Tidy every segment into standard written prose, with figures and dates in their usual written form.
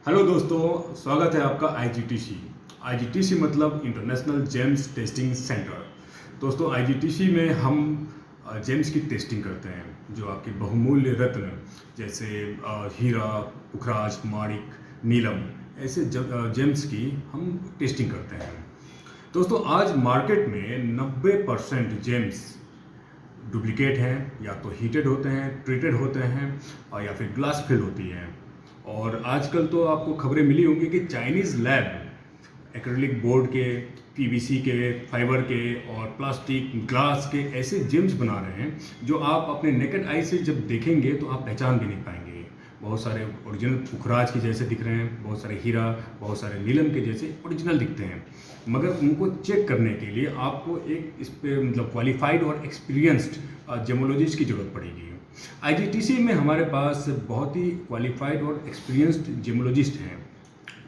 Hello दोस्तों, स्वागत है आपका आईजीटीसी। आईजीटीसी मतलब इंटरनेशनल जेम्स टेस्टिंग सेंटर। दोस्तों, आईजीटीसी में हम जेम्स की टेस्टिंग करते हैं, जो आपके बहुमूल्य रत्न जैसे हीरा, पुखराज, माणिक, नीलम, ऐसे जेम्स की हम टेस्टिंग करते हैं। दोस्तों, आज मार्केट में 90% जेम्स डुप्लीकेट हैं, या तो हीटेड होते हैं, ट्रीटेड होते हैं, और या फिर ग्लास फिल होती हैं। और आजकल तो आपको खबरें मिली होंगी कि चाइनीज़ लैब एक्रेलिक बोर्ड के, पीवीसी के, फाइबर के और प्लास्टिक, ग्लास के ऐसे जेम्स बना रहे हैं जो आप अपने नेकेड आई से जब देखेंगे तो आप पहचान भी नहीं पाएंगे। बहुत सारे ओरिजिनल पुखराज के जैसे दिख रहे हैं, बहुत सारे हीरा, बहुत सारे नीलम के जैसे ओरिजिनल दिखते हैं, मगर उनको चेक करने के लिए आपको एक इस पे मतलब क्वालिफाइड और एक्सपीरियंस्ड जेमोलॉजिस्ट की ज़रूरत पड़ेगी। आईजीटीसी में हमारे पास बहुत ही क्वालिफाइड और एक्सपीरियंस्ड जेमोलॉजिस्ट हैं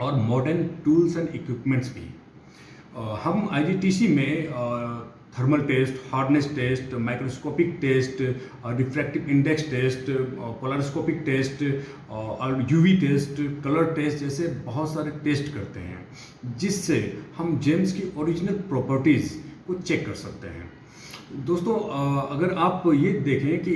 और मॉडर्न टूल्स एंड इक्विपमेंट्स भी। हम आईजीटीसी में thermal test, hardness test, microscopic test, refractive index test, polariscopic test और यूवी टेस्ट, कलर टेस्ट जैसे बहुत सारे टेस्ट करते हैं, जिससे हम जेम्स की ओरिजिनल प्रॉपर्टीज़ को चेक कर सकते हैं। दोस्तों, अगर आप ये देखें कि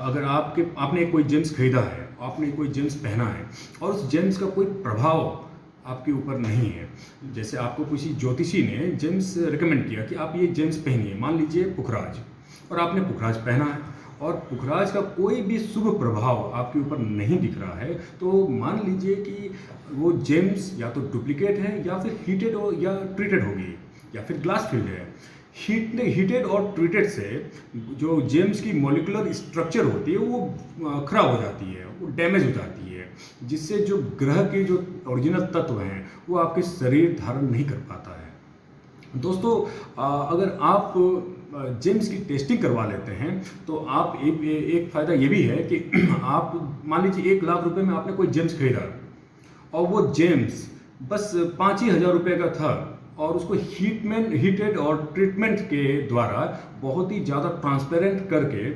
अगर आपने कोई जेम्स खरीदा है, आपने कोई जेम्स पहना है और उस जेम्स का कोई प्रभाव आपके ऊपर नहीं है, जैसे आपको किसी ज्योतिषी ने जेम्स रिकमेंड किया कि आप ये जेम्स पहनिए, मान लीजिए पुखराज, और आपने पुखराज पहना है और पुखराज का कोई भी शुभ प्रभाव आपके ऊपर नहीं दिख रहा है, तो मान लीजिए कि वो जेम्स या तो डुप्लीकेट है या फिर हीटेड हो या ट्रीटेड होगी या फिर ग्लास फिल्ड है। हीटेड और ट्रीटेड से जो जेम्स की मॉलिक्यूलर स्ट्रक्चर होती है वो खराब हो जाती है, वो डैमेज हो जाती है, जिससे जो ग्रह के जो ओरिजिनल तत्व हैं वो आपके शरीर धारण नहीं कर पाता है। दोस्तों, अगर आप जेम्स की टेस्टिंग करवा लेते हैं तो आप एक फ़ायदा ये भी है कि आप मान लीजिए 1 लाख रुपए में आपने कोई जेम्स खरीदा और वो जेम्स बस 5 ही हज़ार रुपये का था और उसको हीटेड और ट्रीटमेंट के द्वारा बहुत ही ज़्यादा ट्रांसपेरेंट करके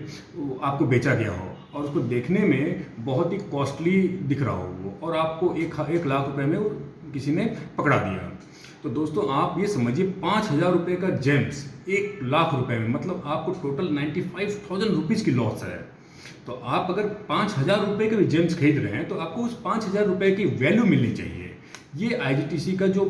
आपको बेचा गया हो और उसको देखने में बहुत ही कॉस्टली दिख रहा हो वो, और आपको 1 लाख रुपए में वो किसी ने पकड़ा दिया। तो दोस्तों, आप ये समझिए 5 हज़ार रुपये का जेम्स 1 लाख रुपए में, मतलब आपको टोटल 95,000 रुपीज़ की लॉस है। तो आप अगर 5 हज़ार रुपये के भी जेम्स खरीद रहे हैं तो आपको उस 5 हज़ार रुपये की वैल्यू मिलनी चाहिए। ये आईजीटीसी का जो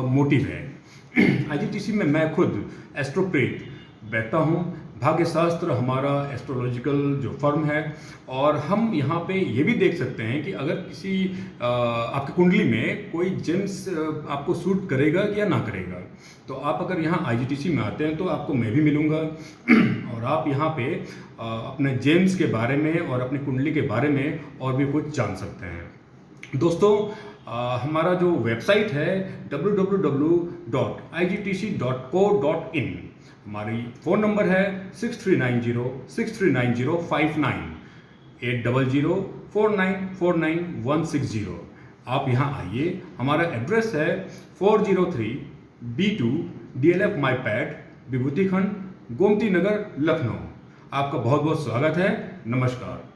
मोटिव है। आईजीटीसी में मैं खुद एस्ट्रोप्रेट बैठता हूँ। भाग्यशास्त्र हमारा एस्ट्रोलॉजिकल जो फर्म है, और हम यहाँ पे ये भी देख सकते हैं कि अगर किसी आपकी कुंडली में कोई जेम्स आपको सूट करेगा या ना करेगा। तो आप अगर यहाँ आईजीटीसी में आते हैं तो आपको मैं भी मिलूँगा और आप यहाँ पे अपने जेम्स के बारे में और अपनी कुंडली के बारे में और भी कुछ जान सकते हैं। दोस्तों, हमारा जो वेबसाइट है www.igtc.co.in, हमारी फ़ोन नंबर है 6390639059, 8004949160। आप यहाँ आइए। हमारा एड्रेस है 403B2 DLF माईपैड, विभूति खंड, गोमती नगर, लखनऊ। आपका बहुत बहुत स्वागत है। नमस्कार।